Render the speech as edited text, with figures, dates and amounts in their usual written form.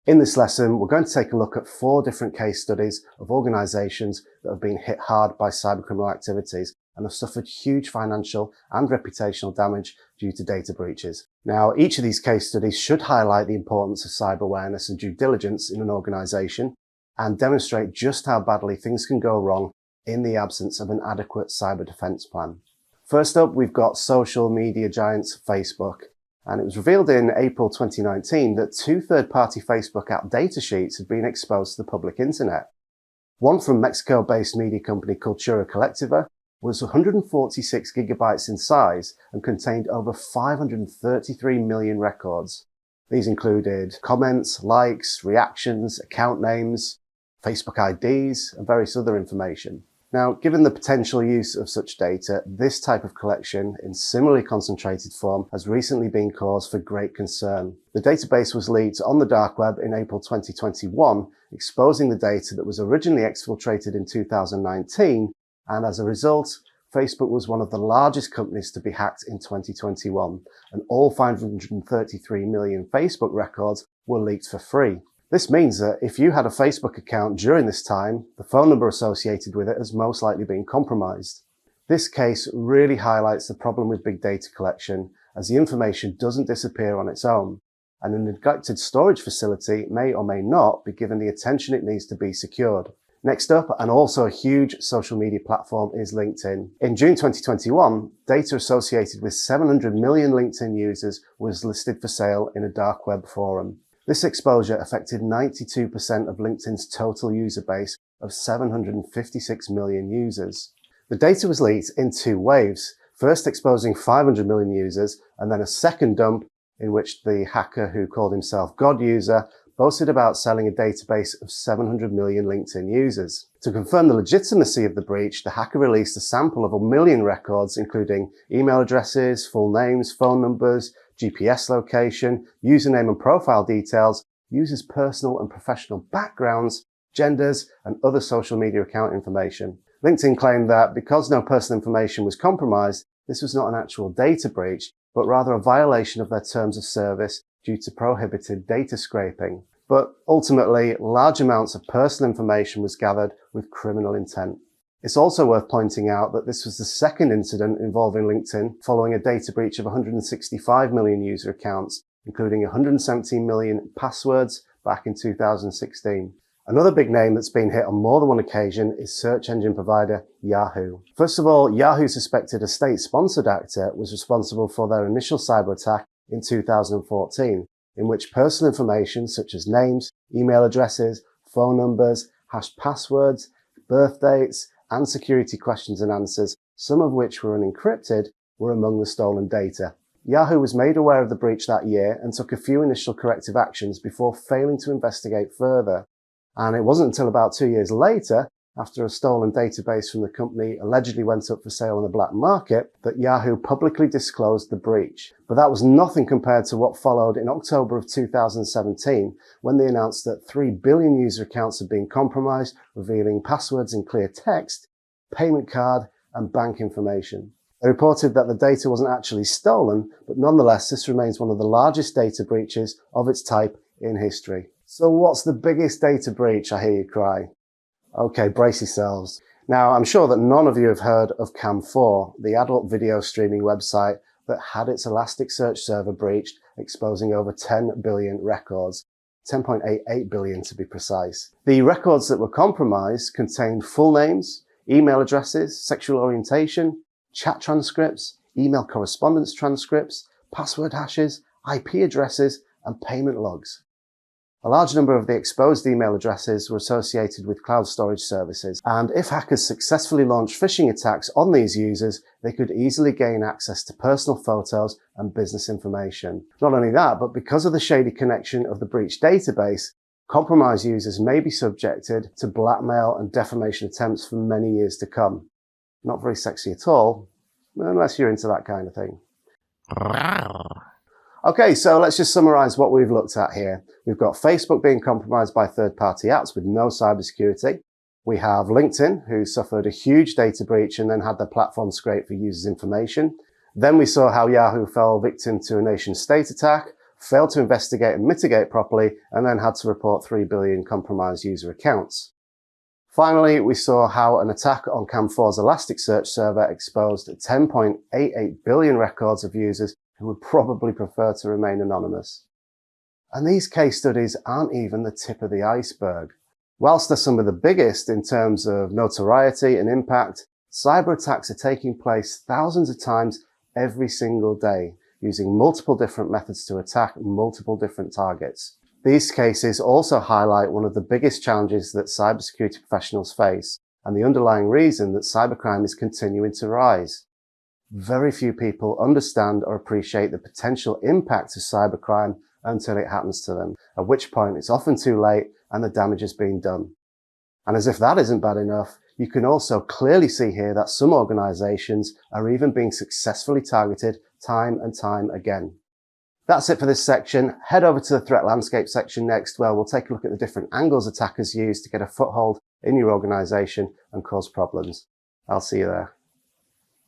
In this lesson, we're going to take a look at 4 different case studies of organisations that have been hit hard by cybercriminal activities and have suffered huge financial and reputational damage due to data breaches. Now, each of these case studies should highlight the importance of cyber awareness and due diligence in an organisation and demonstrate just how badly things can go wrong in the absence of an adequate cyber defence plan. First up, we've got social media giants Facebook. And it was revealed in April 2019 that 2 third-party Facebook app datasheets had been exposed to the public internet. One from Mexico-based media company Cultura Colectiva was 146 gigabytes in size and contained over 533 million records. These included comments, likes, reactions, account names, Facebook IDs, and various other information. Now, given the potential use of such data, this type of collection in similarly concentrated form has recently been cause for great concern. The database was leaked on the dark web in April 2021, exposing the data that was originally exfiltrated in 2019, and as a result, Facebook was one of the largest companies to be hacked in 2021, and all 533 million Facebook records were leaked for free. This means that if you had a Facebook account during this time, the phone number associated with it has most likely been compromised. This case really highlights the problem with big data collection, as the information doesn't disappear on its own, and a neglected storage facility may or may not be given the attention it needs to be secured. Next up, and also a huge social media platform, is LinkedIn. In June 2021, data associated with 700 million LinkedIn users was listed for sale in a dark web forum. This exposure affected 92% of LinkedIn's total user base of 756 million users. The data was leaked in 2 waves, first exposing 500 million users, and then a second dump in which the hacker, who called himself God User, boasted about selling a database of 700 million LinkedIn users. To confirm the legitimacy of the breach, the hacker released a sample of 1 million records, including email addresses, full names, phone numbers, GPS location, username and profile details, users' personal and professional backgrounds, genders, and other social media account information. LinkedIn claimed that because no personal information was compromised, this was not an actual data breach, but rather a violation of their terms of service due to prohibited data scraping. But ultimately, large amounts of personal information was gathered with criminal intent. It's also worth pointing out that this was the second incident involving LinkedIn following a data breach of 165 million user accounts, including 117 million passwords back in 2016. Another big name that's been hit on more than one occasion is search engine provider Yahoo. First of all, Yahoo suspected a state-sponsored actor was responsible for their initial cyber attack in 2014, in which personal information such as names, email addresses, phone numbers, hashed passwords, birth dates, and security questions and answers, some of which were unencrypted, were among the stolen data. Yahoo was made aware of the breach that year and took a few initial corrective actions before failing to investigate further. And it wasn't until about 2 years later, after a stolen database from the company allegedly went up for sale on the black market, that Yahoo publicly disclosed the breach. But that was nothing compared to what followed in October of 2017, when they announced that 3 billion user accounts had been compromised, revealing passwords in clear text, payment card, and bank information. They reported that the data wasn't actually stolen, but nonetheless, this remains one of the largest data breaches of its type in history. So what's the biggest data breach, I hear you cry? Okay, brace yourselves. Now, I'm sure that none of you have heard of Cam4, the adult video streaming website that had its Elasticsearch server breached, exposing over 10 billion records. 10.88 billion to be precise. The records that were compromised contained full names, email addresses, sexual orientation, chat transcripts, email correspondence transcripts, password hashes, IP addresses, and payment logs. A large number of the exposed email addresses were associated with cloud storage services, and if hackers successfully launched phishing attacks on these users, they could easily gain access to personal photos and business information. Not only that, but because of the shady connection of the breached database, compromised users may be subjected to blackmail and defamation attempts for many years to come. Not very sexy at all, unless you're into that kind of thing. Okay, so let's just summarize what we've looked at here. We've got Facebook being compromised by third-party apps with no cybersecurity. We have LinkedIn, who suffered a huge data breach and then had their platform scraped for users' information. Then we saw how Yahoo fell victim to a nation-state attack, failed to investigate and mitigate properly, and then had to report 3 billion compromised user accounts. Finally, we saw how an attack on Cam4's Elasticsearch server exposed 10.88 billion records of users who would probably prefer to remain anonymous. And these case studies aren't even the tip of the iceberg. Whilst they're some of the biggest in terms of notoriety and impact, cyber attacks are taking place thousands of times every single day, using multiple different methods to attack multiple different targets. These cases also highlight one of the biggest challenges that cybersecurity professionals face, and the underlying reason that cybercrime is continuing to rise. Very few people understand or appreciate the potential impact of cybercrime until it happens to them, at which point it's often too late and the damage has been done. And as if that isn't bad enough, you can also clearly see here that some organizations are even being successfully targeted time and time again. That's it for this section. Head over to the threat landscape section next, where we'll take a look at the different angles attackers use to get a foothold in your organization and cause problems. I'll see you there.